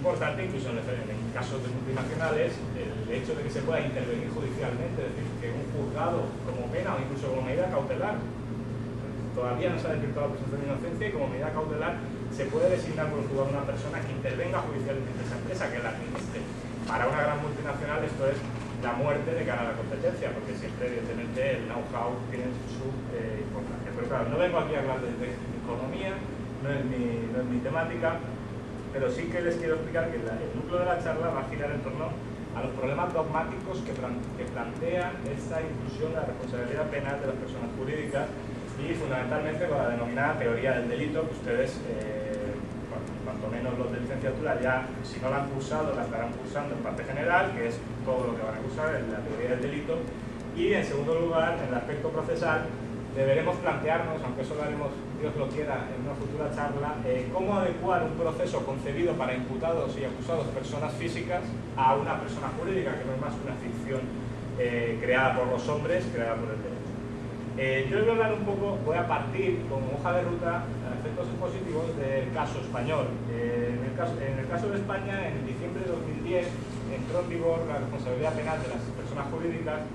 importante, incluso en casos de multinacionales, el hecho de que se pueda intervenir judicialmente, es decir, que un juzgado como pena o incluso como medida cautelar, todavía no se ha desvirtuado la presunción de inocencia y como medida cautelar se puede designar por el juzgado una persona que intervenga judicialmente en esa empresa, que la administre. Para una gran multinacional esto es la muerte de cara a la competencia, porque siempre evidentemente el know-how tiene su importancia. Pero claro, no vengo aquí a hablar de economía, no es mi temática, pero sí que les quiero explicar que el núcleo de la charla va a girar en torno a los problemas dogmáticos que plantean esta inclusión de la responsabilidad penal de las personas jurídicas y fundamentalmente con la denominada teoría del delito, que ustedes, cuanto menos los de licenciatura, ya si no la han cursado, la estarán cursando en parte general, que es todo lo que van a cursar en la teoría del delito, y en segundo lugar, en el aspecto procesal, deberemos plantearnos, aunque eso lo haremos, Dios lo quiera, en una futura charla, cómo adecuar un proceso concebido para imputados y acusados personas físicas a una persona jurídica, que no es más que una ficción creada por los hombres, creada por el derecho. Yo les voy a hablar un poco, voy a partir como hoja de ruta a efectos expositivos del caso español. En el caso de España, en diciembre de 2010 entró en vigor la responsabilidad penal de las personas jurídicas.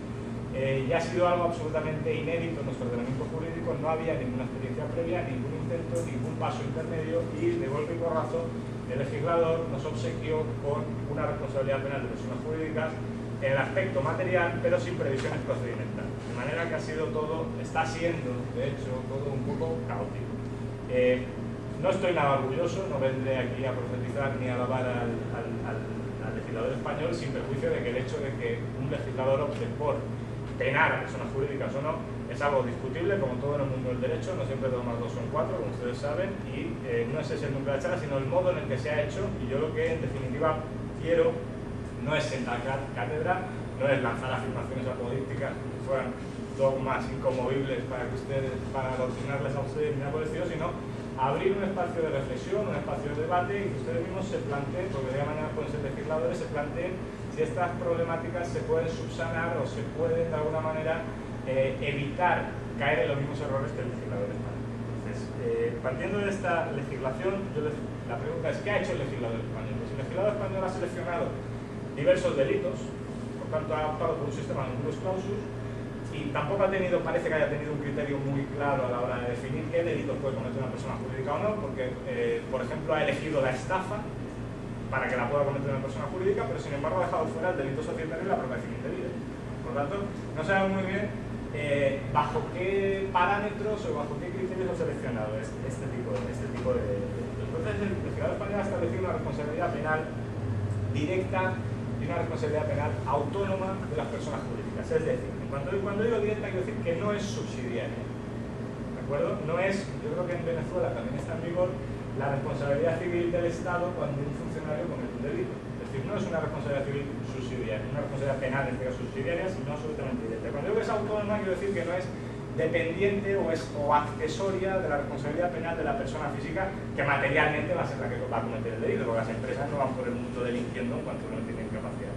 Ya ha sido algo absolutamente inédito en nuestro ordenamiento jurídico, no había ninguna experiencia previa, ningún intento, ningún paso intermedio y de golpe y porrazo el legislador nos obsequió con una responsabilidad penal de personas jurídicas en el aspecto material, pero sin previsiones procedimentales. De manera que ha sido todo, está siendo, de hecho, todo un poco caótico. No estoy nada orgulloso, no vendré aquí a profetizar ni a alabar al legislador español, sin perjuicio de que el hecho de que un legislador opte por penar a personas jurídicas o no es algo discutible, como todo en el mundo del derecho, no siempre 2 más 2 son 4, como ustedes saben, y no es ese el núcleo de la charla, sino el modo en el que se ha hecho, y yo lo que en definitiva quiero no es sentar cátedra, no es lanzar afirmaciones apodícticas que fueran dogmas inconmovibles para adoctrinarles a ustedes ni nada por el estilo, sino abrir un espacio de reflexión, un espacio de debate y que ustedes mismos se planteen, porque de mañana pueden ser legisladores, se planteen si estas problemáticas se pueden subsanar o se pueden de alguna manera evitar caer en los mismos errores que el legislador español. Entonces, partiendo de esta legislación, la pregunta es ¿qué ha hecho el legislador español? Pues el legislador español ha seleccionado diversos delitos, por tanto ha optado por un sistema de numerus clausus y tampoco parece que haya tenido un criterio muy claro a la hora de definir qué delitos puede cometer una persona jurídica o no, porque, por ejemplo, ha elegido la estafa para que la pueda cometer una persona jurídica, pero sin embargo ha dejado fuera el delito societario y la apropiación indebida. Por tanto, no sabemos muy bien bajo qué parámetros o bajo qué criterios ha seleccionado este tipo de delitos. Entonces, el legislador español ha establecido una responsabilidad penal directa y una responsabilidad penal autónoma de las personas jurídicas. Es decir, cuando digo directa quiero decir que no es subsidiaria. ¿De acuerdo? No es, yo creo que en Venezuela también está en vigor la responsabilidad civil del Estado cuando un funcionario comete un delito. Es decir, no es una responsabilidad civil subsidiaria, una responsabilidad penal en este caso subsidiaria, sino absolutamente directa. Cuando digo que es autónoma quiero decir que no es dependiente o accesoria de la responsabilidad penal de la persona física que materialmente va a ser la que va a cometer el delito, porque las empresas no van por el mundo delinquiendo en cuanto no tienen capacidad.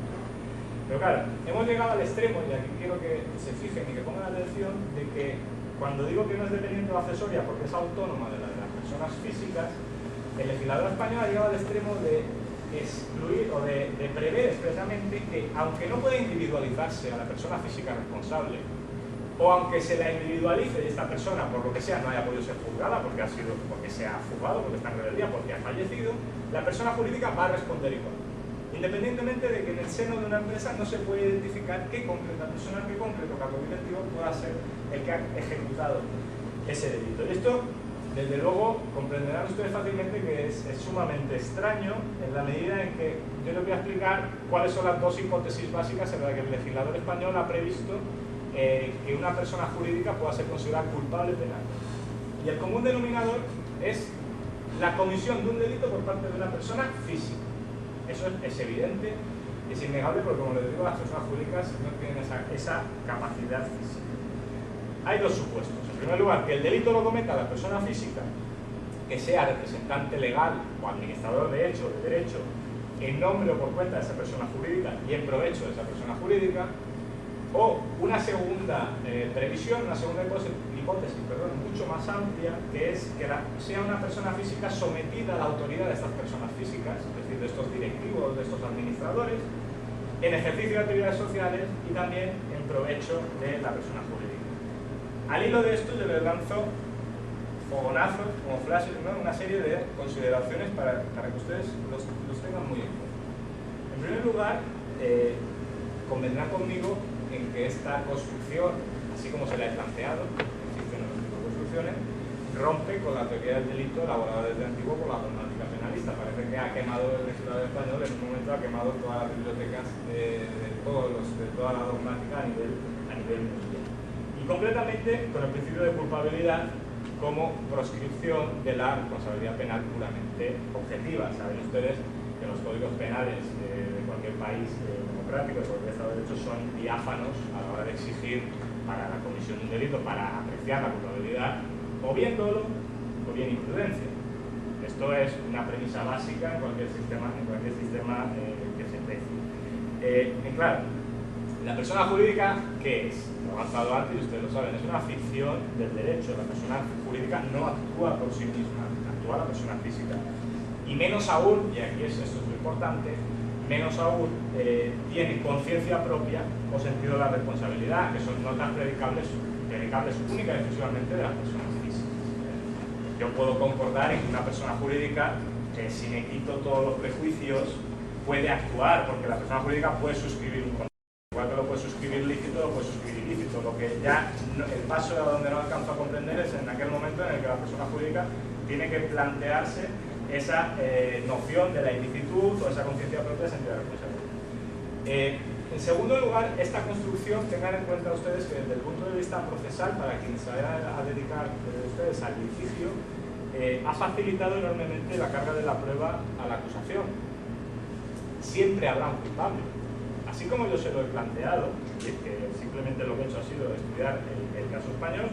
Pero claro, hemos llegado al extremo, y aquí quiero que se fijen y que pongan atención, de que cuando digo que no es dependiente o accesoria porque es autónoma de las personas físicas, el legislador español ha llegado al extremo de excluir o de prever expresamente que, aunque no puede individualizarse a la persona física responsable, o aunque se la individualice y esta persona, por lo que sea, no haya podido ser juzgada porque se ha fugado, porque está en rebeldía, porque ha fallecido, la persona jurídica va a responder igual. Independientemente de que en el seno de una empresa no se puede identificar qué concreta persona, qué concreto cargo directivo pueda ser el que ha ejecutado ese delito. Y esto, desde luego, comprenderán ustedes fácilmente que es sumamente extraño en la medida en que yo les voy a explicar cuáles son las dos hipótesis básicas en las que el legislador español ha previsto que una persona jurídica pueda ser considerada culpable penal. Y el común denominador es la comisión de un delito por parte de una persona física. Eso es evidente, es innegable, porque como les digo, las personas jurídicas no tienen esa capacidad física. Hay dos supuestos. En primer lugar, que el delito lo cometa la persona física, que sea representante legal o administrador de hecho, de derecho, en nombre o por cuenta de esa persona jurídica y en provecho de esa persona jurídica. O una segunda previsión, una segunda hipótesis, mucho más amplia, que es que sea una persona física sometida a la autoridad de estas personas físicas, es decir, de estos directivos, de estos administradores, en ejercicio de actividades sociales y también en provecho de la persona jurídica. Al hilo de esto yo les lanzo fogonazos, como flashes, ¿no? Una serie de consideraciones para que ustedes los tengan muy en cuenta. En primer lugar, convendrán conmigo en que esta construcción, así como se la he planteado, existen otros tipos de construcciones, rompe con la teoría del delito elaborada desde antiguo por la dogmática penalista. Parece que ha quemado el legislador español, en un momento ha quemado todas las bibliotecas de toda la dogmática a nivel mundial. Y concretamente con el principio de culpabilidad como proscripción de la responsabilidad penal puramente objetiva. Saben ustedes que los códigos penales de cualquier país democrático, de cualquier Estado de Derecho, son diáfanos a la hora de exigir para la comisión de un delito, para apreciar la culpabilidad, o bien dolo o bien imprudencia. Esto es una premisa básica en cualquier sistema que se precie. Claro, la persona jurídica, ¿qué es? Lo he avanzado antes y ustedes lo saben, es una ficción del derecho. La persona jurídica no actúa por sí misma, actúa la persona física. Y menos aún, y aquí esto es lo importante, menos aún tiene conciencia propia o sentido de la responsabilidad, que son notas predicables única y exclusivamente de las personas físicas. Yo puedo concordar en que una persona jurídica, si me quito todos los prejuicios, puede actuar, porque la persona jurídica puede suscribir un contrato. Igual que lo puede suscribir lícito, lo puede suscribir ilícito. Lo que ya el paso a donde no alcanzo a comprender es en aquel momento en el que la persona jurídica tiene que plantearse esa noción de la ilicitud o esa conciencia propia de sentido de responsabilidad. En segundo lugar, esta construcción, tengan en cuenta ustedes que desde el punto de vista procesal, para quien se vaya a dedicar ustedes al litigio, ha facilitado enormemente la carga de la prueba a la acusación. Siempre habrá un culpable. Así como yo se lo he planteado, y es que simplemente lo que he hecho ha sido estudiar el caso español,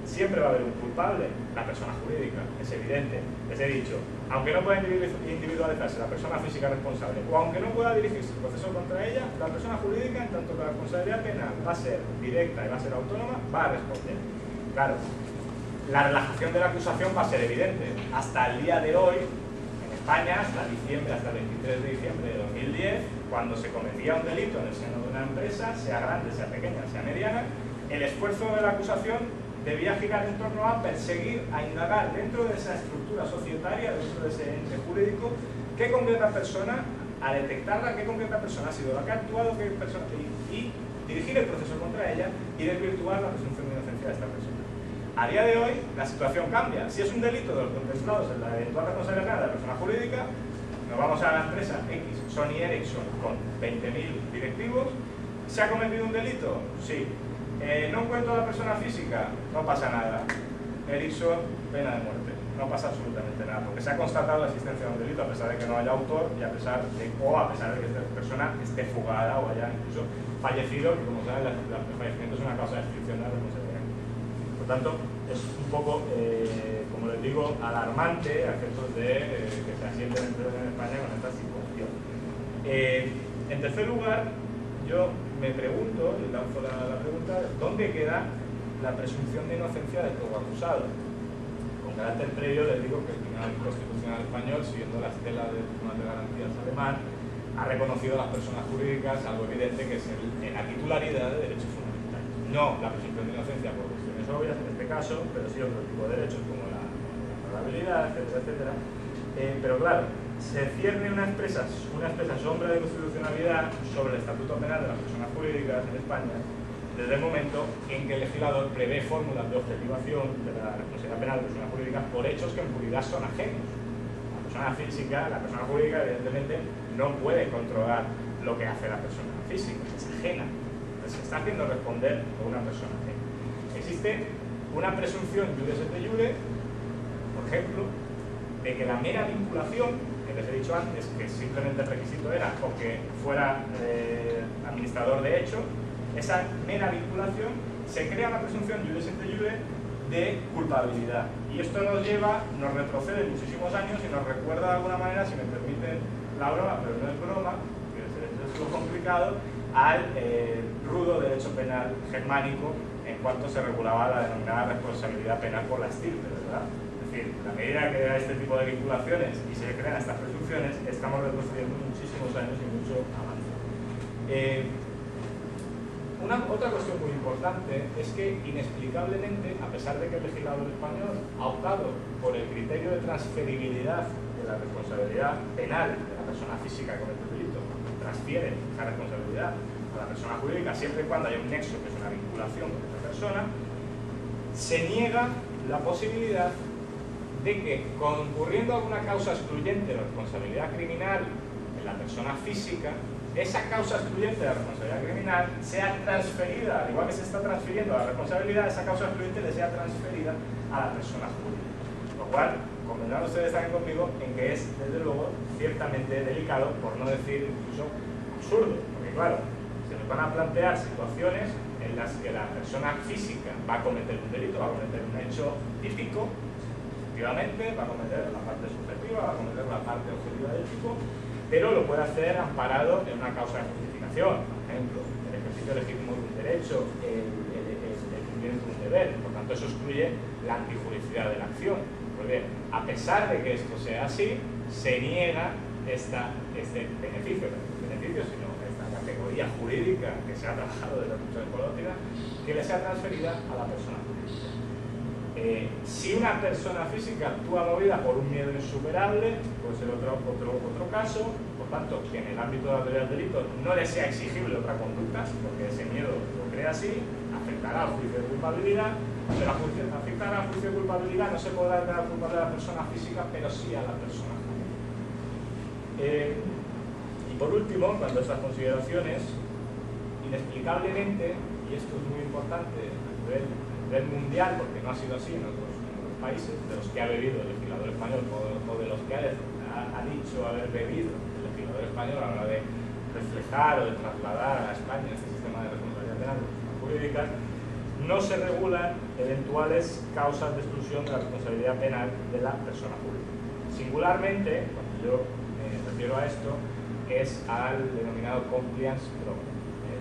siempre va a haber un culpable, la persona jurídica, es evidente. Les he dicho, aunque no pueda individualizarse la persona física responsable, o aunque no pueda dirigirse el proceso contra ella, la persona jurídica, en tanto que la responsabilidad penal va a ser directa y va a ser autónoma, va a responder. Claro, la relajación de la acusación va a ser evidente. Hasta el día de hoy, en España, hasta el 23 de diciembre de 2010, cuando se cometía un delito en el seno de una empresa, sea grande, sea pequeña, sea mediana, el esfuerzo de la acusación debía girar en torno a perseguir, a indagar dentro de esa estructura societaria, dentro de ese ente jurídico, qué concreta persona, a detectarla, qué concreta persona ha sido la que ha actuado, qué persona, y dirigir el proceso contra ella y desvirtuar la presunción de inocencia de esta persona. A día de hoy, la situación cambia. Si es un delito de los contemplados en la eventual responsabilidad de la persona jurídica, nos vamos a la empresa X, Sony Ericsson, con 20.000 directivos. ¿Se ha cometido un delito? Sí. No encuentro a la persona física, no pasa nada. Ericsson, pena de muerte. No pasa absolutamente nada, porque se ha constatado la existencia de un delito a pesar de que no haya autor y a pesar de que esta persona esté fugada o haya incluso fallecido, que como saben, el fallecimiento es una causa de extinción de la responsabilidad. Por tanto, es un poco, como les digo, alarmante a efectos de que se asienten empresas en España con esta situación. En tercer lugar, yo me pregunto, y lanzo la pregunta, ¿dónde queda la presunción de inocencia del todo acusado? Con carácter previo les digo que el Tribunal Constitucional Español, siguiendo la estela del Tribunal de Garantías alemán, ha reconocido a las personas jurídicas algo evidente que es la titularidad de derechos fundamentales. No la presunción de inocencia por cuestiones obvias en este caso, pero sí otro tipo de derechos como la probabilidad, etcétera, etcétera. Pero claro, se cierne una expresa sombra de constitucionalidad sobre el Estatuto Penal de las Personas Jurídicas en España desde el momento en que el legislador prevé fórmulas de objetivación de la responsabilidad penal de personas jurídicas por hechos que en puridad son ajenos. La persona física, la persona jurídica, evidentemente, no puede controlar lo que hace la persona física, es ajena. Entonces, se está haciendo responder por una persona ajena. Existe una presunción iure et iure, por ejemplo, de que la mera vinculación, que les he dicho antes, que simplemente el requisito era o que fuera administrador de hecho, esa mera vinculación se crea una presunción iure et iure de culpabilidad. Y esto nos retrocede muchísimos años y nos recuerda de alguna manera, si me permiten la broma, pero no es broma, que es lo complicado, al rudo derecho penal germánico en cuanto se regulaba la denominada responsabilidad penal por la estirpe, ¿verdad? Es decir, a medida que hay este tipo de vinculaciones y se crean estas presunciones, estamos retrocediendo muchísimos años y mucho avance. Otra cuestión muy importante es que, inexplicablemente, a pesar de que el legislador español ha optado por el criterio de transferibilidad de la responsabilidad penal de la persona física que comete el delito, transfiere esa responsabilidad a la persona jurídica siempre y cuando haya un nexo, que es una vinculación con esa persona, se niega la posibilidad de que, concurriendo alguna causa excluyente de la responsabilidad criminal en la persona física, esa causa excluyente de la responsabilidad criminal sea transferida, al igual que se está transfiriendo la responsabilidad, esa causa excluyente le sea transferida a la persona jurídica. Lo cual, convendrán ustedes también conmigo en que es, desde luego, ciertamente delicado, por no decir incluso absurdo, porque claro, se nos van a plantear situaciones en las que la persona física va a cometer un delito, va a cometer un hecho típico, efectivamente, va a cometer la parte subjetiva, va a cometer la parte objetiva del tipo, pero lo puede hacer amparado en una causa de justificación, por ejemplo, el ejercicio legítimo de un derecho, el cumplimiento de un deber. Por tanto, eso excluye la antijuricidad de la acción. Pues bien, a pesar de que esto sea así, se niega este beneficio, sino esta categoría jurídica que se ha trabajado desde mucho tiempo que le sea transferida a la persona jurídica. Si una persona física actúa movida por un miedo insuperable, puede ser otro caso, por tanto, que en el ámbito de la teoría del delito no le sea exigible otra conducta, porque ese miedo lo crea así, afectará al juicio de culpabilidad, pero afectará al juicio de culpabilidad, no se podrá declarar culpable a la persona física, pero sí a la persona jurídica. Y por último, cuando estas consideraciones, inexplicablemente, y esto es muy importante a nivel mundial, porque no ha sido así en otros países, de los que ha bebido el legislador español o de los que ha dicho haber bebido el legislador español a la hora de reflejar o de trasladar a España este sistema de responsabilidad penal jurídica, no se regulan eventuales causas de exclusión de la responsabilidad penal de la persona jurídica. Singularmente, cuando yo me refiero a esto, es al denominado compliance program.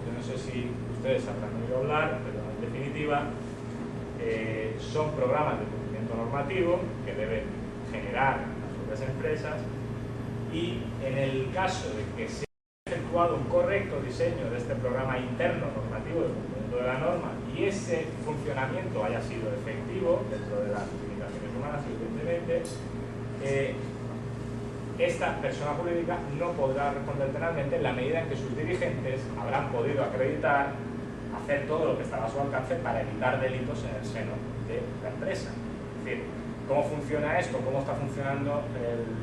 Yo no sé si ustedes habrán oído hablar, pero en definitiva son programas de cumplimiento normativo que deben generar las propias empresas, y en el caso de que se haya efectuado un correcto diseño de este programa interno normativo de cumplimiento de la norma y ese funcionamiento haya sido efectivo dentro de las limitaciones humanas, evidentemente, esta persona jurídica no podrá responder penalmente en la medida en que sus dirigentes habrán podido acreditar hacer todo lo que estaba a su alcance para evitar delitos en el seno de la empresa. Es decir, ¿cómo funciona esto? ¿Cómo está funcionando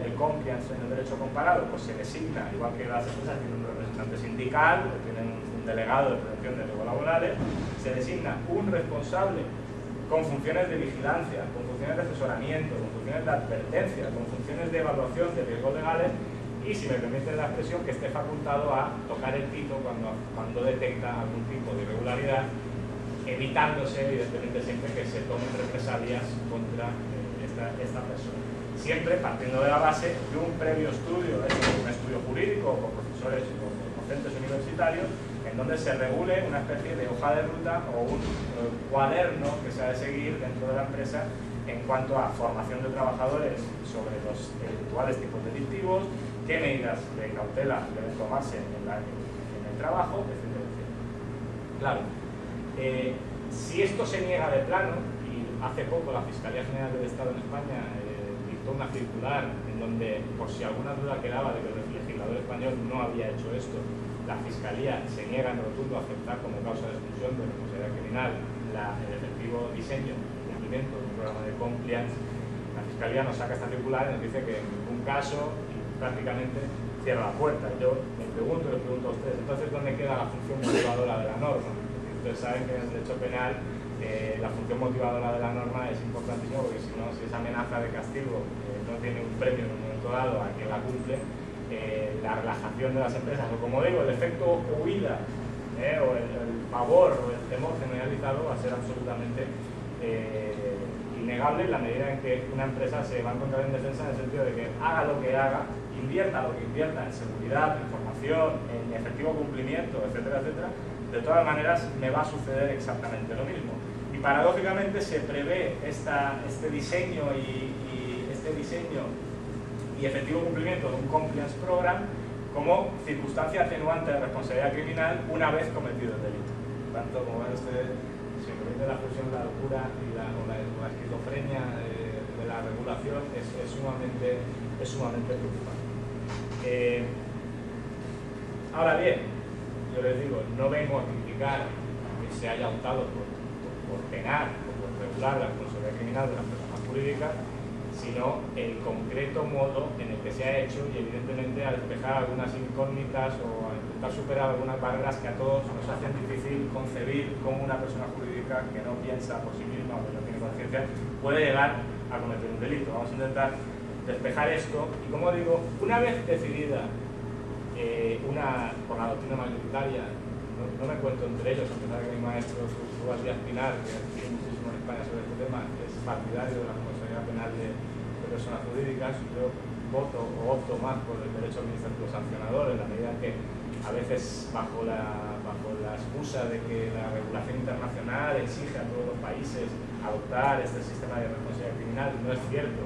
el compliance en el derecho comparado? Pues se designa, igual que las empresas tienen un representante sindical o tienen un delegado de prevención de riesgos laborales, se designa un responsable con funciones de vigilancia, con funciones de asesoramiento, con funciones de advertencia, con funciones de evaluación de riesgos legales, y, si me permiten la expresión, que esté facultado a tocar el pito cuando detecta algún tipo de irregularidad, evitándose evidentemente siempre que se tomen represalias contra esta persona. Siempre partiendo de la base de un previo estudio, un estudio jurídico con profesores o docentes universitarios, en donde se regule una especie de hoja de ruta o un cuaderno que se ha de seguir dentro de la empresa en cuanto a formación de trabajadores sobre los eventuales tipos delictivos, qué medidas de cautela deben tomarse en el trabajo, etcétera, etcétera. Claro, si esto se niega de plano, y hace poco la Fiscalía General del Estado en España dictó una circular en donde, por si alguna duda quedaba de que el legislador español no había hecho esto, la Fiscalía se niega en rotundo a aceptar como causa de exclusión de responsabilidad criminal el efectivo diseño y cumplimiento de un programa de compliance. La Fiscalía nos saca esta circular y nos dice que en ningún caso, prácticamente, cierra la puerta. Yo me pregunto y les pregunto a ustedes, entonces, ¿dónde queda la función motivadora de la norma? Ustedes saben que en el derecho penal la función motivadora de la norma es importantísima, porque si no, si esa amenaza de castigo no tiene un premio en un momento dado a quien la cumple, la relajación de las empresas, o como digo, el efecto huida, o el pavor o el temor generalizado va a ser absolutamente innegable en la medida en que una empresa se va a encontrar en defensa, en el sentido de que haga lo que haga, invierta lo que invierta en seguridad, en formación, en efectivo cumplimiento, etcétera, etcétera, de todas maneras me va a suceder exactamente lo mismo. Y paradójicamente se prevé este diseño y efectivo cumplimiento de un compliance program como circunstancia atenuante de responsabilidad criminal una vez cometido el delito. Por tanto, como ven ustedes, si me la fusión, la locura y la esquizofrenia de la regulación es sumamente preocupante. Ahora bien, yo les digo, no vengo a criticar que se haya optado por penar o por regular la responsabilidad criminal de las personas jurídicas, sino el concreto modo en el que se ha hecho y evidentemente a despejar algunas incógnitas o a intentar superar algunas barreras que a todos nos hacen difícil concebir cómo una persona jurídica que no piensa por sí misma o que no tiene conciencia puede llegar a cometer un delito. Vamos a intentar despejar esto y, como digo, una vez decidida por la doctrina mayoritaria, no me cuento entre ellos, a pesar de que mi maestro Rubén Díaz Pinar, que tiene muchísimo en España sobre este tema, es partidario de la responsabilidad penal de personas jurídicas. Yo opto más por el derecho administrativo sancionador, en la medida que a veces bajo la excusa de que la regulación internacional exige a todos los países adoptar este sistema de responsabilidad criminal, no es cierto.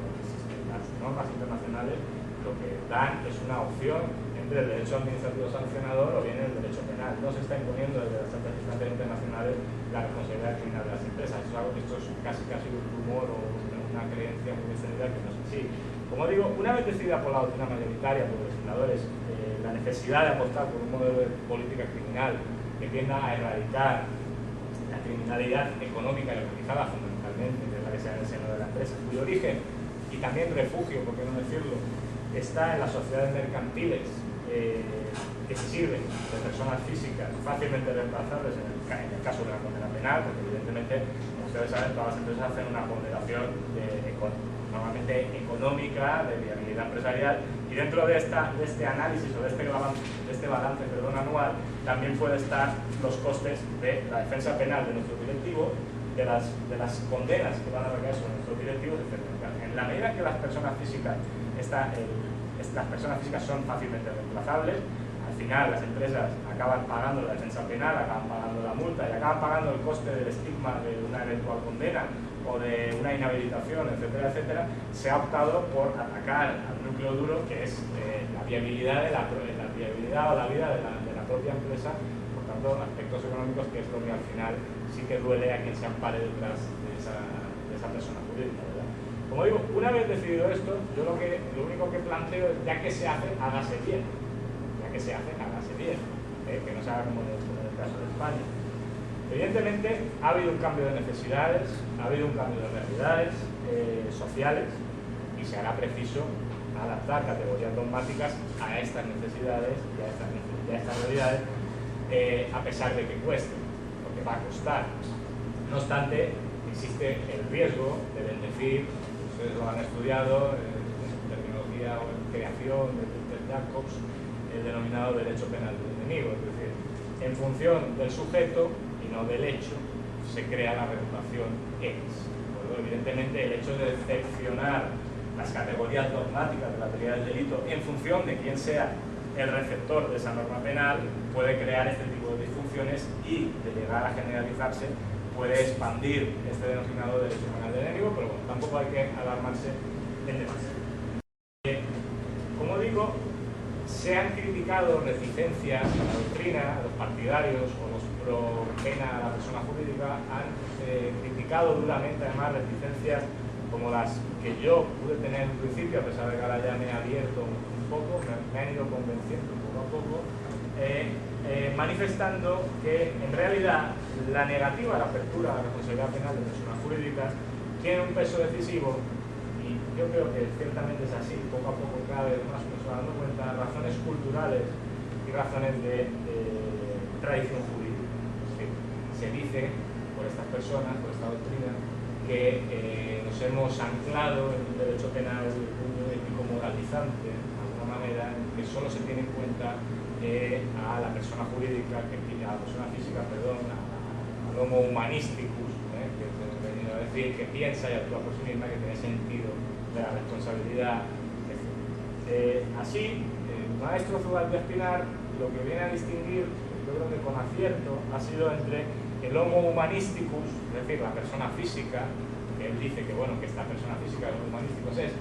Las normas internacionales lo que dan es una opción entre el derecho administrativo sancionador o bien el derecho penal. No se está imponiendo desde las instancias internacionales la responsabilidad criminal de las empresas. Esto es casi un rumor o una creencia muy extendida que no es así. Como digo, una vez decidida por la doctrina mayoritaria, por los legisladores, la necesidad de apostar por un modelo de política criminal que tienda a erradicar la criminalidad económica y organizada fundamentalmente, que es la que se da en el seno de la empresa, cuyo origen y también refugio, por qué no decirlo, está en las sociedades mercantiles que se sirven de personas físicas fácilmente reemplazables en el caso de la condena penal, porque evidentemente, como ustedes saben, todas las empresas hacen una ponderación normalmente económica, de viabilidad empresarial, y dentro de este análisis o de este balance anual también puede estar los costes de la defensa penal de nuestros directivos, de las condenas que van a recaer sobre nuestros directivos, etc. En la medida que las personas físicas son fácilmente reemplazables, al final las empresas acaban pagando la defensa penal, acaban pagando la multa y acaban pagando el coste del estigma de una eventual condena o de una inhabilitación, etcétera, etcétera. Se ha optado por atacar al núcleo duro, que es la viabilidad o la vida de la propia empresa, por tanto, aspectos económicos, que es lo que al final sí que duele a quien se ampare detrás de esa persona jurídica, ¿verdad? Como digo, una vez decidido esto, yo lo único que planteo es, ya que se hace, hágase bien. Ya que se hace, hágase bien. Que no se haga como en el caso de España. Evidentemente, ha habido un cambio de necesidades, ha habido un cambio de realidades sociales y se hará preciso adaptar categorías dogmáticas a estas necesidades y a estas realidades, a pesar de que cueste, porque va a costar. No obstante, existe el riesgo de bendecir, ustedes lo han estudiado en terminología o en creación de Peter Jacobs, el denominado derecho penal del enemigo, es decir, en función del sujeto y no del hecho, se crea la regulación X. Evidentemente, el hecho de excepcionar las categorías dogmáticas de la teoría del delito en función de quién sea el receptor de esa norma penal puede crear este tipo de disfunciones y, de llegar a generalizarse, puede expandir este denominado derecho penal del enemigo, pero bueno, tampoco hay que alarmarse en demasiado. Como digo, se han criticado reticencias a la doctrina, a los partidarios o los pro pena a la persona jurídica, han criticado duramente además reticencias como las que yo pude tener en principio, a pesar de que ahora ya me he abierto un poco, me han ido convenciendo poco a poco, manifestando que en realidad la negativa a la apertura a la responsabilidad penal de personas jurídicas tiene un peso decisivo, y yo creo que ciertamente es así, poco a poco cada vez más nos va dando cuenta, razones culturales y razones de tradición jurídica. Es decir, se dice por estas personas, por esta doctrina, que nos hemos anclado en un derecho penal ético moralizante, de alguna manera, en que solo se tiene en cuenta a la persona jurídica, a la persona física, perdón, al homo humanisticus, que hemos venido a decir, que piensa y actúa por sí misma, que tiene sentido de la responsabilidad, etc. Así, el maestro Zubal de Espinar lo que viene a distinguir yo creo que con acierto, ha sido entre el homo humanisticus, es decir, la persona física, que él dice que, bueno, que esta persona física, el homo humanisticus, es,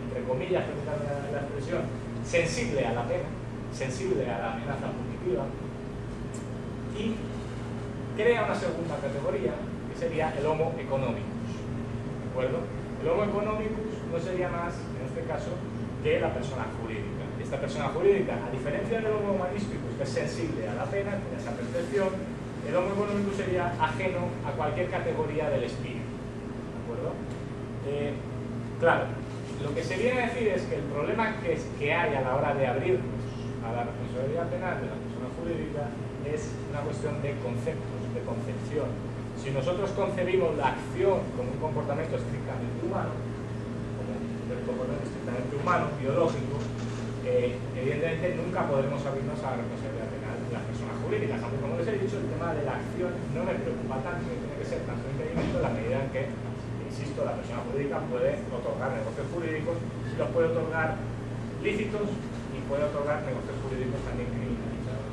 entre comillas, permítanme la expresión, sensible a la pena, sensible a la amenaza punitiva, y crea una segunda categoría, que sería el homo economicus, ¿de acuerdo? El homo economicus no sería más, en este caso, que la persona jurídica. Esta persona jurídica, a diferencia del homo humanisticus, que es sensible a la pena, tiene esa percepción, el homo economicus sería ajeno a cualquier categoría del espíritu, ¿de acuerdo? Claro, lo que se viene a decir es que el problema que hay a la hora de abrirnos a la responsabilidad penal de la persona jurídica es una cuestión de conceptos, de concepción. Si nosotros concebimos la acción como un comportamiento estrictamente humano, biológico, evidentemente nunca podremos abrirnos a la responsabilidad penal de las personas jurídicas, aunque como les he dicho, el tema de la acción no me preocupa tanto, no tiene que ser tanto impedimento en la medida en que, insisto, la persona jurídica puede otorgar negocios jurídicos, y los puede otorgar lícitos y puede otorgar negocios jurídicos también criminalizados.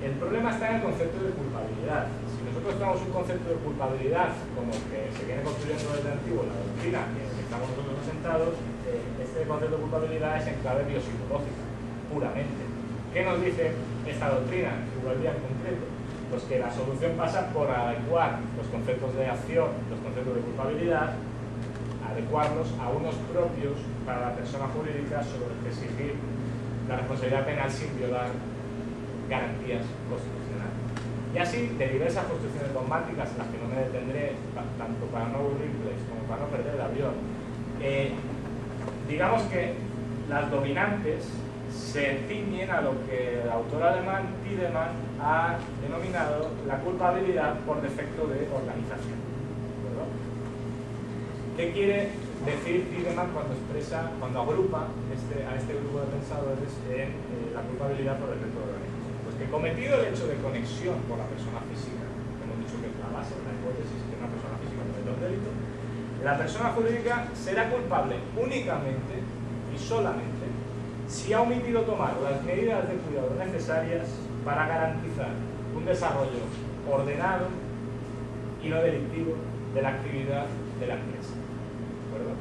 El problema está en el concepto de culpabilidad. Si nosotros tenemos un concepto de culpabilidad como que se viene construyendo desde antiguo en la doctrina, que estamos nosotros asentados, este concepto de culpabilidad es en clave biopsicológica, puramente. ¿Qué nos dice esta doctrina, su culpabilidad en concreto? Pues que la solución pasa por adecuar los conceptos de acción, los conceptos de culpabilidad, adecuarlos a unos propios para la persona jurídica sobre los que exigir la responsabilidad penal sin violar garantías constitucionales. Y así, de diversas construcciones dogmáticas en las que no me detendré, tanto para no aburrirles como para no perder el avión, digamos que las dominantes se ciñen a lo que el autor alemán Tiedemann ha denominado la culpabilidad por defecto de organización. ¿Verdad? ¿Qué quiere decir Tiedemann cuando agrupa a este grupo de pensadores en la culpabilidad por defecto de organización? Pues que cometido el hecho de conexión por la persona física, hemos dicho que es la base de la hipótesis que una persona física comete un delito, la persona jurídica será culpable únicamente y solamente si ha omitido tomar las medidas de cuidado necesarias para garantizar un desarrollo ordenado y no delictivo de la actividad de la empresa. ¿De acuerdo?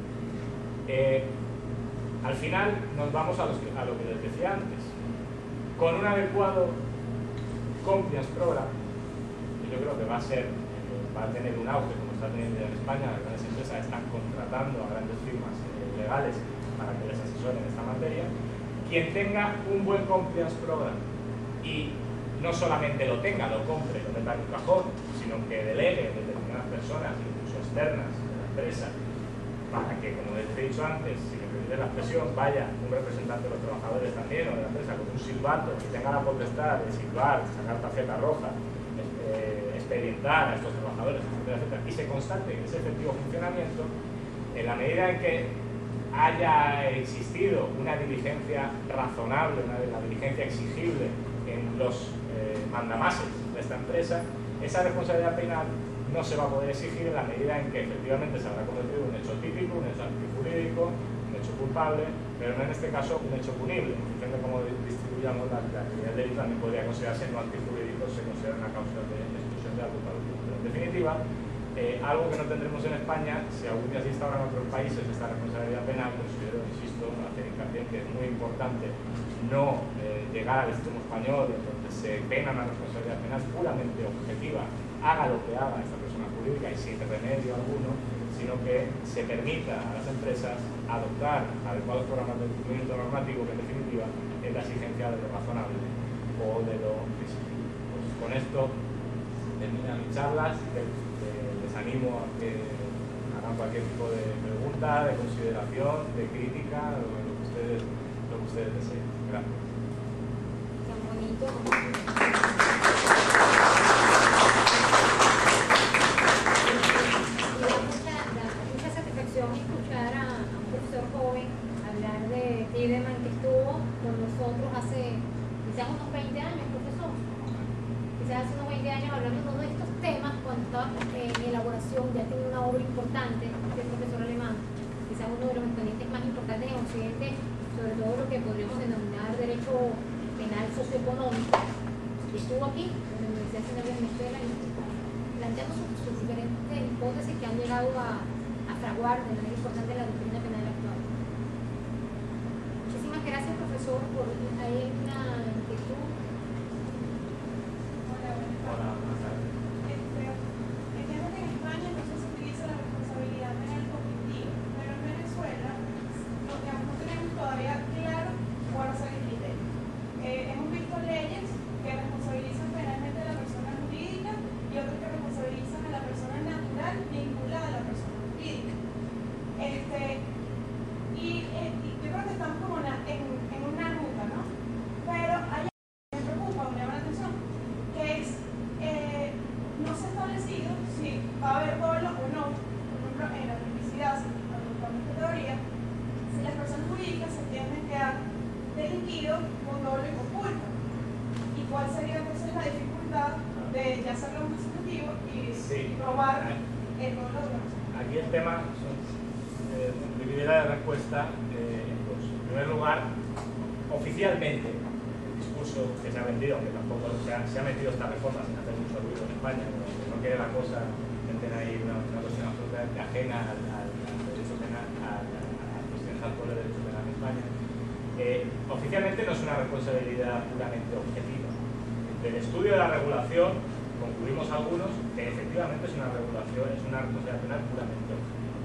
Al final nos vamos a lo que les decía antes. Con un adecuado compliance program, que yo creo que va a tener un auge como está teniendo en España, las grandes empresas están contratando a grandes firmas legales para que les asesoren esta materia. Quien tenga un buen compliance program y no solamente lo tenga, lo compre, lo meta en un cajón, sino que delegue determinadas personas, incluso externas de la empresa, para que, como les he dicho antes, si me permite la expresión, vaya un representante de los trabajadores también o de la empresa con un silbato y tenga la potestad de silbar, de sacar tarjeta roja, expedientar a estos trabajadores, etcétera, etcétera, y se constate ese efectivo funcionamiento, en la medida en que haya existido una diligencia razonable, una diligencia exigible en los mandamases de esta empresa, esa responsabilidad penal no se va a poder exigir en la medida en que efectivamente se habrá cometido un hecho típico, un hecho antijurídico, un hecho culpable, pero no en este caso un hecho punible. En función de cómo distribuyamos la actividad del delito, también podría considerarse no antijurídico, se considera una causa de exclusión de la culpabilidad. Pero en definitiva, algo que no tendremos en España, si algún día se instaura en otros países esta responsabilidad penal, considero, insisto, hacer hincapié que es muy importante no llegar al extremo español, donde se pena una responsabilidad penal puramente objetiva, haga lo que haga esta persona jurídica y sin remedio alguno, sino que se permita a las empresas adoptar adecuados programas de cumplimiento normativo que en definitiva es la exigencia de lo razonable o de lo exigible. Pues con esto terminan mis charlas. Les animo a que hagan cualquier tipo de pregunta, de consideración, de crítica, lo que ustedes deseen. Gracias. Tan bonito. Mucha satisfacción escuchar a un profesor joven hablar de Tiedemann, que estuvo con nosotros hace quizás unos 20 años, profesor. Quizás hace unos 20 años hablando de todos estos temas cuando estaba en elaboración, ya tiene una obra importante, este profesor alemán, quizás uno de los exponentes más importantes en Occidente, sobre todo lo que podríamos denominar derecho penal socioeconómico. estuvo aquí, en la Universidad Central de Venezuela, y planteamos sus diferentes hipótesis que han llegado a fraguar de manera importante la doctrina penal actual. Muchísimas gracias, profesor, por ahí una inquietud. Hola, buenas tardes. Entiendo que en España no se utiliza la responsabilidad penal cognitiva, pero en Venezuela no tenemos todavía claro cuáles son los criterios. Hemos visto leyes que responsabilizan penalmente a la persona jurídica y otras que responsabilizan a la persona natural vinculada a la persona jurídica. Y yo creo que estamos como en una ruta, ¿no? Pero hay algo que me preocupa, me llama la atención, que es, no se ha establecido si va a haber dolo o no, por ejemplo, en la tipicidad, en esta teoría, si las personas jurídicas se tienen que dar delinquido con dolo y con culpa. ¿Y cuál sería entonces la dificultad de ya hacerlo un subjetivo y probar el dolo de la persona? Aquí el tema dividirá la respuesta en dos. En primer lugar, oficialmente, el discurso que se ha vendido, aunque tampoco se ha metido esta reforma sin hacer mucho ruido en España, no quiere la cosa meter ahí una cuestión absolutamente ajena al derecho penal, a las cuestiones actuales del derecho penal en España. Oficialmente no es una responsabilidad puramente objetiva. Del estudio de la regulación concluimos algunos que efectivamente es una regulación, es una responsabilidad penal puramente objetiva.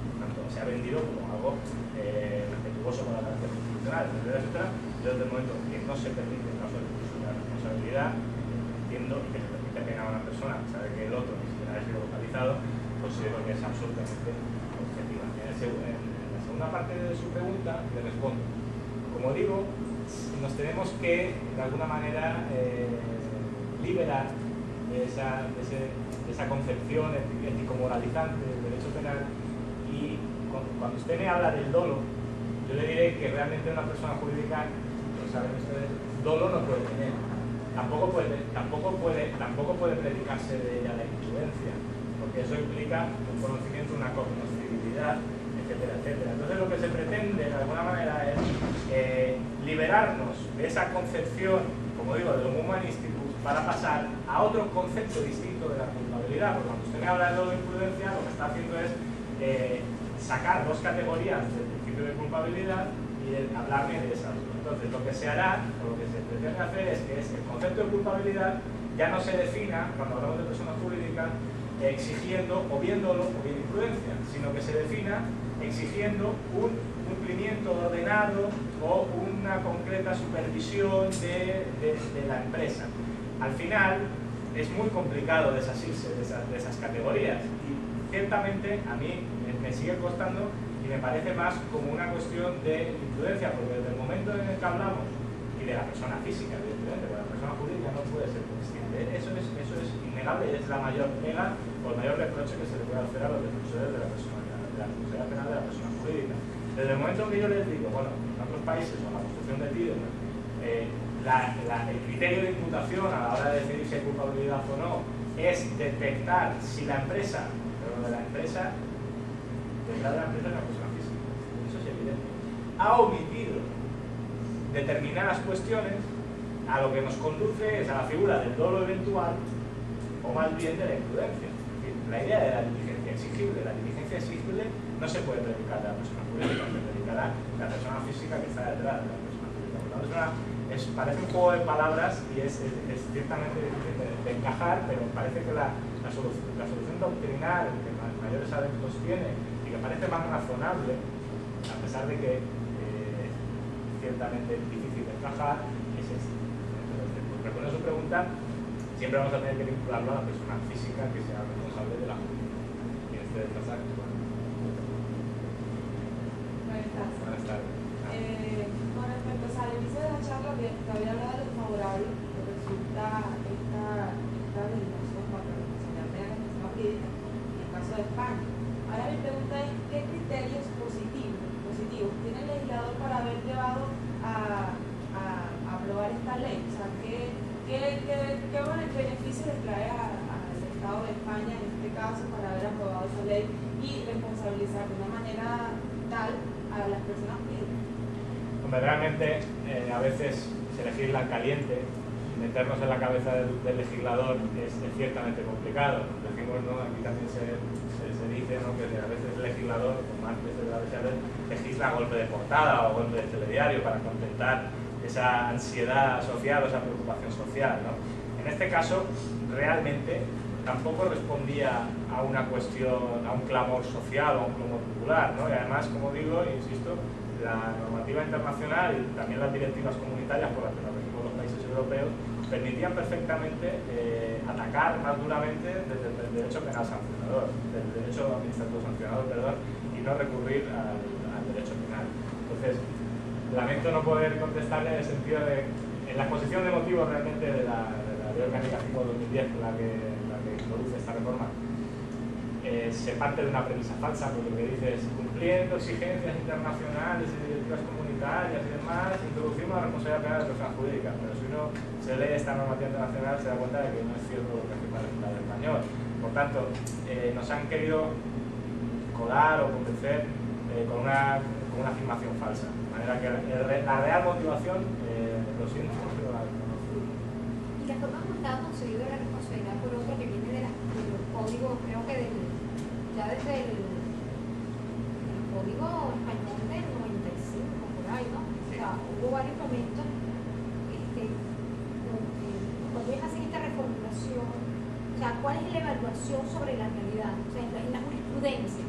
Se ha vendido como algo respetuoso con la garantías constitucionales, etcétera, desde el momento en que no se permite el caso de la responsabilidad, entiendo, y que se permite penar a una persona, sabe que el otro ni siquiera ha sido localizado, considero que es absolutamente objetiva. En la segunda parte de su pregunta le respondo. Como digo, nos tenemos que, de alguna manera, liberar de esa concepción ético-moralizante del derecho penal. Y cuando usted me habla del dolo, yo le diré que realmente una persona jurídica, lo saben ustedes, dolo no puede tener. Tampoco puede predicarse de ella la imprudencia, porque eso implica un conocimiento, una cognoscibilidad, etcétera, etcétera. Entonces lo que se pretende de alguna manera es liberarnos de esa concepción, como digo, de lo humanístico, para pasar a otro concepto distinto de la culpabilidad. Porque cuando usted me habla de dolo e imprudencia, lo que está haciendo es sacar dos categorías del principio de culpabilidad y hablarme de esas. Entonces, lo que se hará, o lo que se pretende hacer es que el concepto de culpabilidad ya no se defina, cuando hablamos de personas jurídicas, exigiendo o bien dolo o bien imprudencia, sino que se defina exigiendo un cumplimiento ordenado o una concreta supervisión de la empresa. Al final, es muy complicado desasirse de esas categorías y ciertamente a mí me sigue costando y me parece más como una cuestión de imprudencia, porque desde el momento en el que hablamos, y de la persona física, evidentemente, porque la persona jurídica no puede ser consciente, eso es innegable y es la mayor pega o el mayor reproche que se le puede hacer a los defensores de la responsabilidad penal de la persona jurídica. Desde el momento en que yo les digo, bueno, en otros países, o la construcción de Tiedemann, el criterio de imputación a la hora de decidir si hay culpabilidad o no es detectar si la empresa, pero de la empresa, detrás de la empresa es una persona física, eso es evidente, ha omitido determinadas cuestiones, a lo que nos conduce es a la figura del dolo eventual o más bien de la imprudencia. Es decir, la idea de la diligencia exigible no se puede predicar de la persona jurídica, se predicará de la persona física que está detrás de la persona jurídica. Por lo tanto, parece un juego de palabras y es ciertamente difícil de encajar, pero parece que la solución doctrinal que mayores adeptos tiene y que parece más razonable, a pesar de que es ciertamente difícil de encajar, es esta. Entonces, respondiendo a su pregunta, siempre vamos a tener que vincularlo a la persona física que sea responsable de la justicia. Y en este desplazamiento, Buenas tardes. Con respecto al inicio de la charla, que había hablado de lo favorable que resulta esta legislación para la responsabilidad penal de la persona jurídica en el caso de España. Ahora mi pregunta es, ¿qué criterios positivos tiene el legislador para haber llevado a aprobar esta ley? O sea, ¿qué beneficio le trae al Estado de España en este caso para haber aprobado esa ley y responsabilizar de una manera tal a las personas jurídicas? Hombre, realmente a veces se legisla caliente meternos en la cabeza del legislador es ciertamente complicado. Decimos, ¿no? Aquí también se dice, ¿no?, que a veces el legislador, como antes de la BSR, legisla a golpe de portada o golpe de telediario para contentar esa ansiedad social o esa preocupación social, ¿no? En este caso, realmente tampoco respondía a una cuestión, a un clamor social o a un clamor popular, ¿no? Y además, como digo, insisto, la normativa internacional y también las directivas comunitarias por las que nos regimos los países europeos permitían perfectamente atacar más duramente desde el derecho penal sancionador, del derecho administrativo sancionador, perdón, y no recurrir al derecho penal. Entonces, lamento no poder contestarle en el sentido de, en la exposición de motivos realmente de la Ley Orgánica 5/2010, la que introduce esta reforma, se parte de una premisa falsa, porque lo que dice es, cumpliendo exigencias internacionales y directivas comunitarias y demás, introducimos la responsabilidad penal de personas jurídicas. Pero si uno se lee esta normativa internacional se da cuenta de que no es cierto lo que afirma el Estado español. Por tanto, nos han querido colar o convencer con una afirmación falsa. De manera que la real motivación, lo siento, pero la desconozco. Y la forma como está conseguido la responsabilidad por otro que viene de los códigos, creo que ya desde el código español del 95, por ahí, ¿no? O sea, hubo varios momentos donde cuando ellos hacen esta reformulación, o sea, ¿cuál es la evaluación sobre la realidad? O sea, en la jurisprudencia.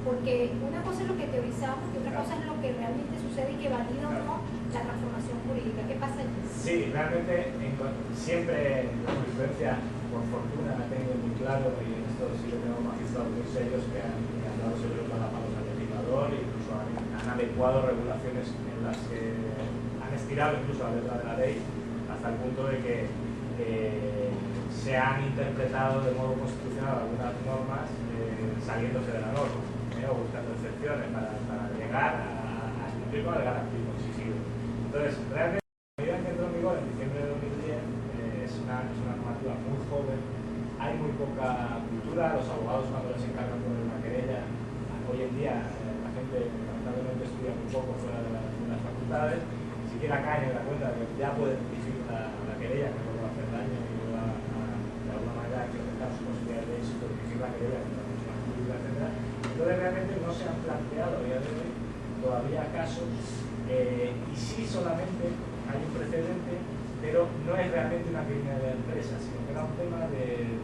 Porque una cosa es lo que teorizamos y otra cosa es lo que realmente sucede y que valida o no la transformación jurídica. ¿Qué pasa allí? Sí, realmente siempre la jurisprudencia, por fortuna, ha tenido muy claro, y en esto sí que tenemos magistrados muy serios que han dado sobre la palos al legislador e incluso han adecuado regulaciones en las que han estirado incluso la letra de la ley hasta el punto de que se han interpretado de modo constitucional algunas normas saliéndose de la norma, o buscando excepciones para llegar a cumplir con el garantismo exigido. Entonces, realmente la medida que entró en vigor en diciembre de 2010 es una normativa muy joven, hay muy poca cultura, los abogados cuando les encargan poner una querella, hoy en día la gente lamentablemente estudia muy poco fuera de las facultades, ni siquiera caen en la cuenta de que ya pueden dirigir la querella, que no va a hacer daño y va de alguna manera a incrementar su posibilidad de éxito, dirigir la querella contra la persona pública, etc. Entonces realmente no se han planteado a día de hoy todavía casos, y sí solamente hay un precedente, pero no es realmente una criminalidad de empresa, sino que era un tema de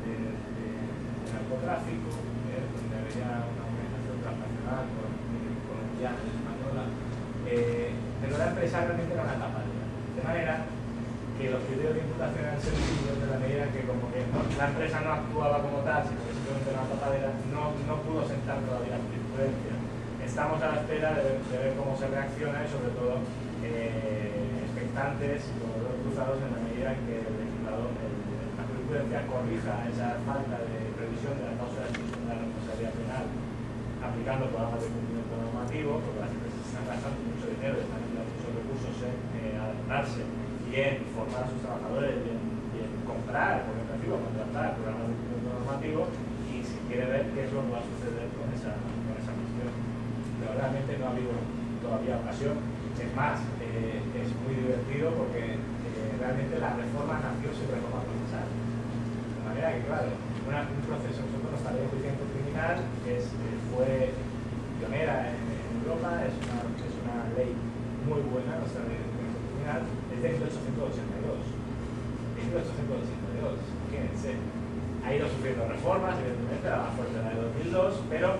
narcotráfico, donde había una organización transnacional colombiana y española, pero la empresa realmente era una tapadera. De manera que los criterios de imputación eran sencillos de la medida que como que la empresa no actuaba como tal, sino que simplemente era una tapadera, no pudo sentar todavía la jurisprudencia. Estamos a la espera de ver cómo se reacciona y sobre todo expectantes y con los dedos cruzados en la medida en que el legislador, la jurisprudencia corrija esa falta de previsión de la causa de exclusión de la responsabilidad penal aplicando programas de cumplimiento normativo, porque las empresas están gastando mucho dinero y están empleando muchos recursos en adaptarse y en formar a sus trabajadores y en comprar, por ejemplo, contratar programas de cumplimiento normativo, y si quiere ver qué es lo que va a suceder con esa cuestión. Pero realmente no ha habido todavía ocasión. Es más, es muy divertido porque realmente la reforma nació sin reforma procesal. De manera que, claro, un proceso, nosotros nuestra ley de enjuiciamiento criminal fue pionera en Europa, es una ley muy buena, nuestra ley de enjuiciamiento criminal, es de 1882. Fíjense. Ha ido sufriendo reformas, evidentemente, la más fuerte la de 2002, pero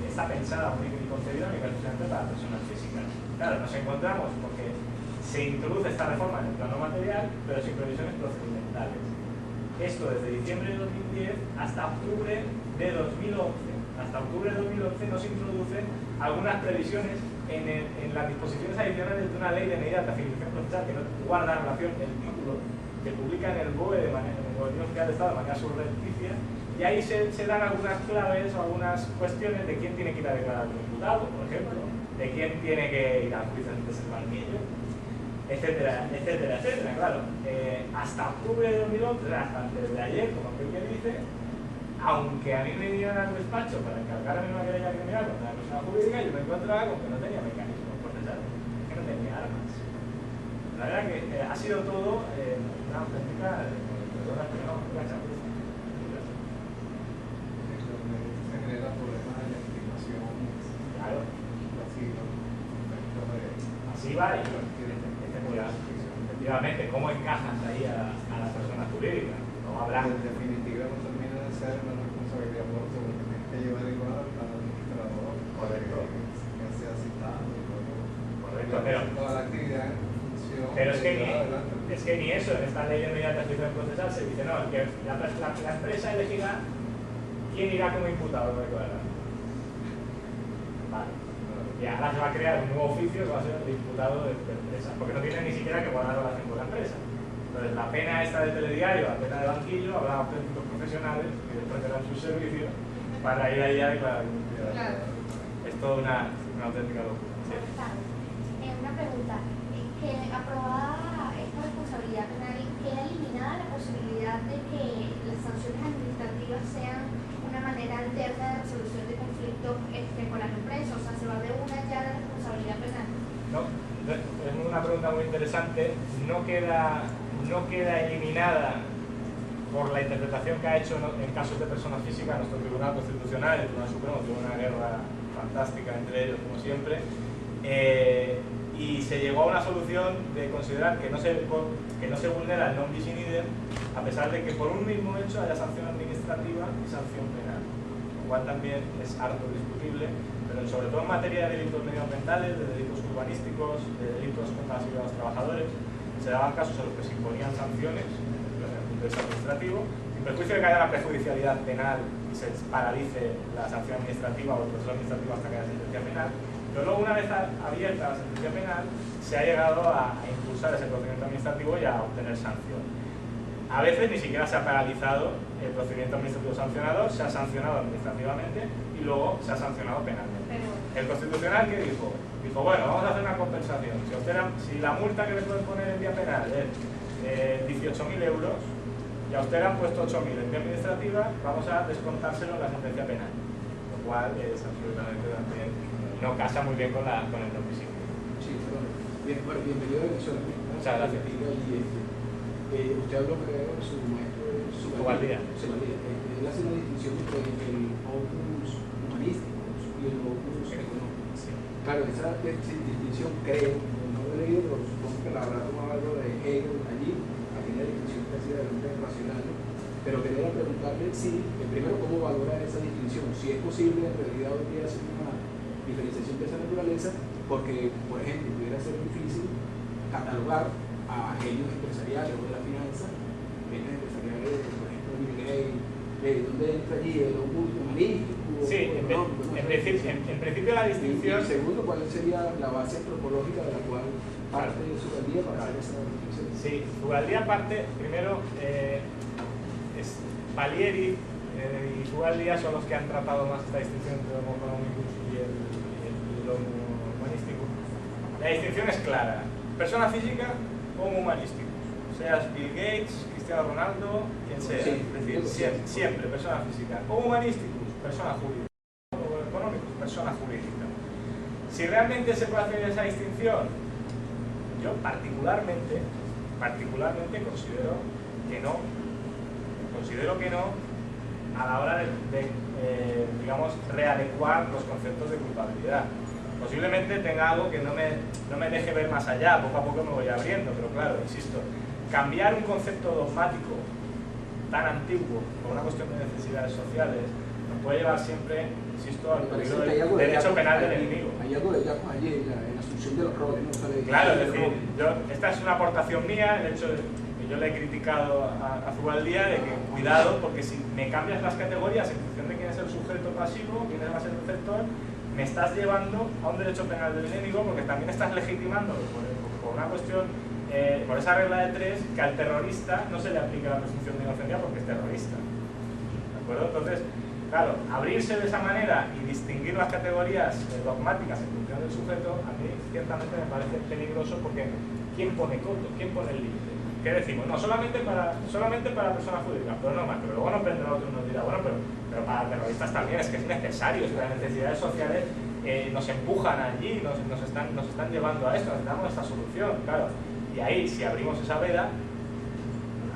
está pensada muy bien concebida únicamente para personas físicas. Claro, nos encontramos porque se introduce esta reforma en el plano material, pero sin previsiones procedimentales. Esto desde diciembre de 2010 hasta octubre de 2011. Hasta octubre de 2011 no se introducen algunas previsiones en las disposiciones adicionales de una ley de medidas de agilización procesal que no guarda relación el título que publica en el BOE en el Boletín Oficial de Estado de manera subrepticia, y ahí se dan algunas claves o algunas cuestiones de quién tiene que ir a declarar como imputado, por ejemplo, de quién tiene que ir a juicio antes del banquillo, etcétera, etcétera, etcétera. Claro, hasta octubre de 2011, hasta antes de ayer, como aquel que dice, aunque a mí me dieran al despacho para encargarme una querella criminal contra la persona jurídica, yo me encontraba con que no tenía mecanismos procesales, que no tenía armas. No La verdad que ha sido todo una auténtica chapuza. Se genera problemas de legitimación. Claro. Así va y efectivamente, ¿cómo encajas ahí a la persona jurídica? No habrá. En definitiva, no termina de ser una responsabilidad porque tienes que llevar igual al administrador. Correcto. Que sea citado. Correcto, pero toda la actividad en función. pero es que ni eso, en esta ley de inmediata ejecución procesal se dice, no, que la empresa elegirá quién irá como imputado a declarar. Vale. Y ahora se va a crear un nuevo oficio que va a ser el imputado de empresa, porque no tiene ni siquiera que guardar relación con la empresa. Entonces, la pena esta de telediario, la pena de banquillo, habrá auténticos profesionales que ofrecerán sus servicios para ir ahí a declarar. Claro. Es toda una auténtica locura. Sí. Buenas tardes. Una pregunta. Que aprobada esta responsabilidad penal, ¿queda eliminada la posibilidad de que las sanciones administrativas sean una manera alterna de resolución de conflictos con las empresas? O sea, se va de una ya a la responsabilidad penal. No, es una pregunta muy interesante. No queda eliminada por la interpretación que ha hecho en casos de personas físicas nuestro Tribunal Constitucional, el Tribunal Supremo tuvo una guerra fantástica entre ellos, como siempre, y se llegó a una solución de considerar que no se vulnera el non bis in idem, a pesar de que por un mismo hecho haya sanción administrativa y sanción penal, lo cual también es harto discutible, pero sobre todo en materia de delitos medioambientales, de delitos urbanísticos, de delitos contra la seguridad de los trabajadores, se daban casos en los que se imponían sanciones desde el punto de vista administrativo, sin perjuicio de que haya una prejudicialidad penal y se paralice la sanción administrativa o el proceso administrativo hasta que haya sentencia penal. Pero luego, una vez abierta la sentencia penal, se ha llegado a impulsar ese procedimiento administrativo y a obtener sanción. A veces ni siquiera se ha paralizado el procedimiento administrativo sancionador, se ha sancionado administrativamente y luego se ha sancionado penalmente. El Constitucional, ¿qué dijo? Dijo, bueno, vamos a hacer una compensación. Si la multa que le pueden poner en vía penal es 18.000 euros y a usted le han puesto 8.000 en vía administrativa, vamos a descontárselo en la sentencia penal. Lo cual es absolutamente también, no casa muy bien con el non bis in idem. Sí, perdón. Bien, bueno, bienvenido a Venezuela. Muchas gracias. Usted habló de su maestro, Subaldía. Él hace una distinción entre el opus humanísticos y el opus económicos. Sí. Claro, esa distinción creo, no lo he leído, pero supongo que la habrá tomado algo de Hegel allí, aquí la distinción que hacía de racional, pero quería preguntarle si, primero, cómo valora esa distinción, si es posible en realidad hoy día hacer una diferenciación de esa naturaleza, porque, por ejemplo, pudiera ser difícil catalogar a genios empresariales o de la finanza, genios empresariales, por ejemplo, Bill Gates, ¿dónde entra allí el opus humanístico? Sí, en principio la distinción... Y segundo, ¿cuál sería la base antropológica de la cual parte de Subaldía para hacer esa distinción? Sí, Subaldía parte, primero, Palieri y Subaldía son los que han tratado más esta distinción entre el homo economicus y el homo humanístico. La distinción es clara, persona física, homo humanístico, seas Bill Gates, Cristiano Ronaldo, quien sea, Sí, es decir, siempre persona física, homo humanísticus, persona jurídica, homo económicus, persona jurídica. Si realmente se puede hacer esa distinción, yo particularmente considero que no a la hora de digamos, readecuar los conceptos de culpabilidad. Posiblemente tenga algo que no me deje ver más allá, poco a poco me voy abriendo, pero claro, insisto, cambiar un concepto dogmático tan antiguo por una cuestión de necesidades sociales nos puede llevar siempre, insisto, al peligro del derecho penal del enemigo. Hay algo de Jacob allí en la asunción de los roles, ¿no? Claro, es decir, esta es una aportación mía, el hecho de que yo le he criticado a Subaldía de que cuidado, porque si me cambias las categorías en función de quién es el sujeto pasivo, quién va a ser el receptor, me estás llevando a un derecho penal del enemigo, porque también estás legitimando por una cuestión, por esa regla de tres, que al terrorista no se le aplica la presunción de inocencia porque es terrorista. ¿De acuerdo? Entonces, claro, abrirse de esa manera y distinguir las categorías dogmáticas en función del sujeto, a mí ciertamente me parece peligroso, porque ¿quién pone coto? ¿Quién pone el límite? ¿Qué decimos? No, solamente para personas jurídicas, pero no más. Pero luego nos vendrá otro y nos dirá, bueno, pero para terroristas también es que es necesario, si las necesidades sociales nos empujan allí, nos están llevando a esto, necesitamos esta solución. Claro, Y ahí, si abrimos esa veda,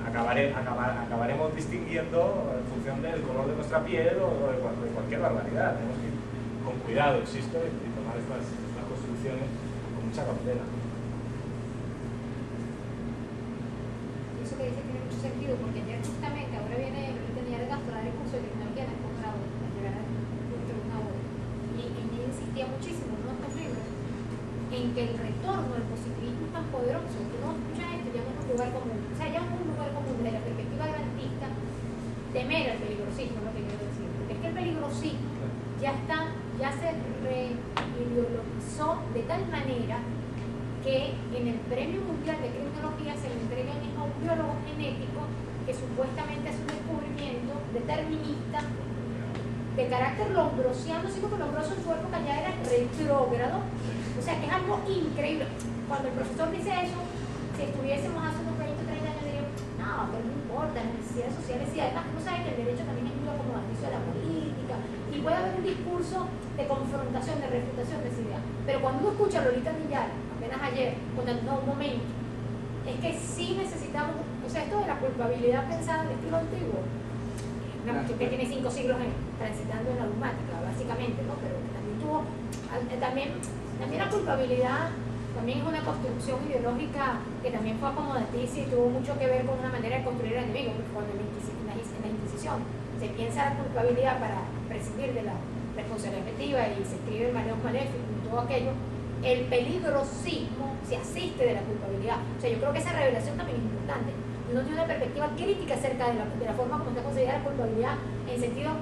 acabaremos distinguiendo en función del color de nuestra piel o de cualquier barbaridad. Tenemos que ir con cuidado, insisto, y tomar estas construcciones con mucha cautela. Eso que dice tiene mucho sentido, porque ayer justamente, ahora viene, tenía de Castro dar el curso de criminología en el posgrado, para llegar a una hora. Y ella insistía muchísimo en estos libros, en que el retorno del positivismo es tan poderoso, que no escucha esto, ya no es un lugar común. O sea, ya no es un lugar común desde la perspectiva garantista, temer al peligrosismo, lo que quiero decir. Porque es que el peligrosismo ya se reideologizó de tal manera que en el Premio Mundial de Criminología se le entregan a un biólogo genético que supuestamente es un descubrimiento determinista de carácter lombrosiano, sí, porque Lombroso en su época ya era retrógrado, o sea que es algo increíble. Cuando el profesor dice eso, si estuviésemos hace unos 20 o 30 años diríamos, no, pero no importa, las necesidades sociales, y además no saben que el derecho también ayuda como servicio de la política, y puede haber un discurso de confrontación, de refutación de esa idea. Pero cuando uno escucha a Lolita Millar, apenas ayer, con el no momento, es que sí necesitamos, o sea, esto de la culpabilidad pensada en el estilo antiguo, una cuestión que tiene 5 siglos transitando en la dogmática, básicamente, ¿no? Pero también tuvo, también la culpabilidad también es una construcción ideológica que también fue acomodaticia y tuvo mucho que ver con una manera de construir el enemigo, cuando en la Inquisición se piensa la culpabilidad para prescindir de la responsabilidad efectiva y se escribe el maleus maléfico y todo aquello, el peligrosismo se asiste de la culpabilidad. O sea, yo creo que esa revelación también es importante. Uno tiene una perspectiva crítica acerca de la forma como está considerada la culpabilidad, en el sentido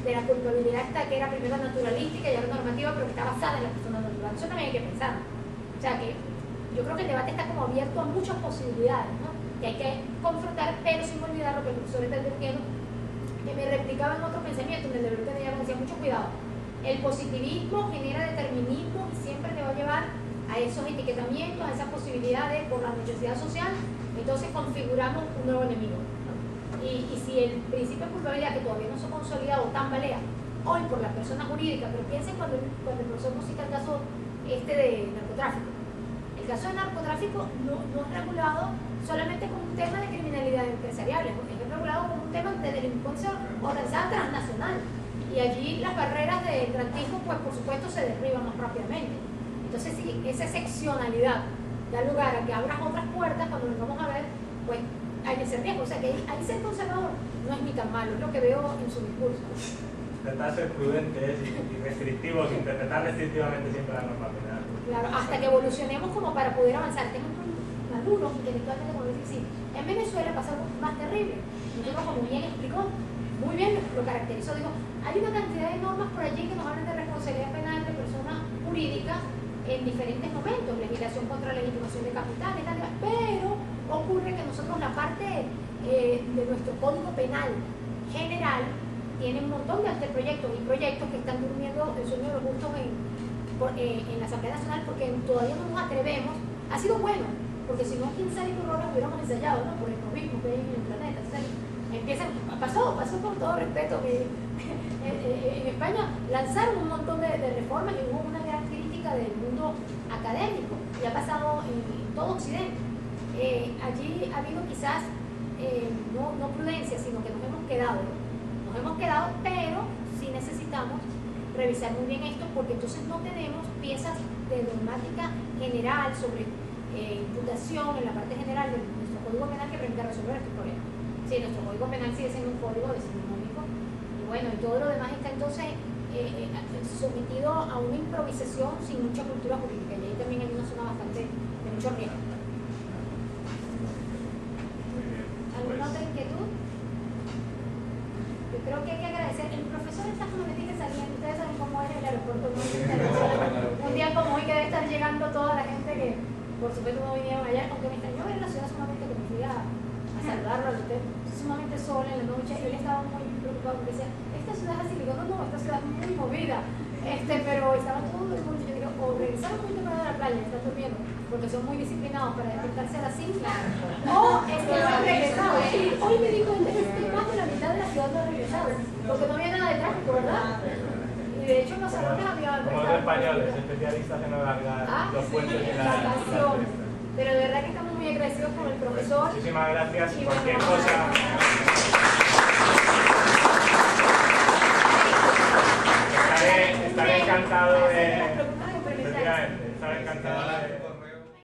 de la culpabilidad esta que era primero naturalística y ahora normativa, pero que está basada en la persona natural. Eso también hay que pensar. O sea, que yo creo que el debate está como abierto a muchas posibilidades, ¿no? Que hay que confrontar, pero sin olvidar lo que el profesor está advirtiendo, que me replicaba en otro pensamiento, en el de Lolita Millar, me decía, mucho cuidado. El positivismo genera determinismo y siempre te va a llevar a esos etiquetamientos, a esa posibilidad de, por la necesidad social, entonces configuramos un nuevo enemigo, ¿no? Y si el principio de culpabilidad, que todavía no se ha consolidado, tambalea hoy por la persona jurídica, pero piensen cuando el profesor nos cita el caso de narcotráfico. El caso de narcotráfico no es regulado solamente como un tema de criminalidad empresarial, es regulado como un tema de delincuencia organizada transnacional. Y allí las barreras del grantismo, pues por supuesto, se derriban más rápidamente. Entonces, si esa seccionalidad da lugar a que abras otras puertas, cuando nos vamos a ver, pues hay ese riesgo. O sea, que ahí ser conservador no es ni tan malo, es lo que veo en su discurso. Intentar ser prudentes y restrictivos, interpretar restrictivamente siempre la norma penal. Claro, hasta que evolucionemos como para poder avanzar. Tenemos maduros intelectualmente, como decir, sí. En Venezuela pasa algo más terrible. Nosotros, como bien explicó, muy bien lo caracterizó, digo, hay una cantidad de normas por allí que nos hablan de responsabilidad penal de personas jurídicas en diferentes momentos, legislación contra la legitimación de capitales, pero ocurre que nosotros la parte de nuestro código penal general tiene un montón de anteproyectos y proyectos que están durmiendo el sueño de los justos en la Asamblea Nacional porque todavía no nos atrevemos. Ha sido bueno, porque si no, quién sabe qué horrores hubiéramos ensayado, ¿no? Por el mismo que hay en el planeta. Entonces, pasó con todo respeto que en España lanzaron un montón de reformas y hubo una gran crítica del mundo académico y ha pasado en todo Occidente. Allí ha habido quizás no prudencia, sino que nos hemos quedado, pero sí necesitamos revisar muy bien esto porque entonces no tenemos piezas de dogmática general sobre imputación en la parte general de nuestro código penal que permita resolver este problema. Sí, nuestro código penal sigue siendo un código decimonónico y bueno, y todo lo demás está entonces sometido a una improvisación sin mucha cultura jurídica y ahí también hay una zona bastante de mucho riesgo. ¿Alguna otra inquietud? Yo creo que hay que agradecer. El profesor está sumamente saliendo. Ustedes saben cómo es el aeropuerto. Un día como hoy que debe estar llegando toda la gente que, por supuesto, no vinieron allá. Aunque me extrañó ver la ciudad sumamente que me fui a saludarlo a usted. Sumamente sola en la noche. Él estaba muy preocupado porque decía, esta ciudad es así. Digo, no, esta ciudad es muy movida. Pero estaba todo el mundo. Yo digo, o regresaron muy temprano a la playa, están durmiendo, porque son muy disciplinados para despertarse a las 5. O es que no han regresado. Hoy me dijo, más de la mitad de la ciudad no ha regresado, porque no había nada de tráfico, ¿verdad? Y de hecho en los salones había... Como los españoles, especialistas en alargar los puentes de la... Pero de verdad que estamos muy profesor. Muchísimas gracias. Y Cualquier bueno, cosa. Estaré encantado de. Las preguntas complementarias. Estaré encantado de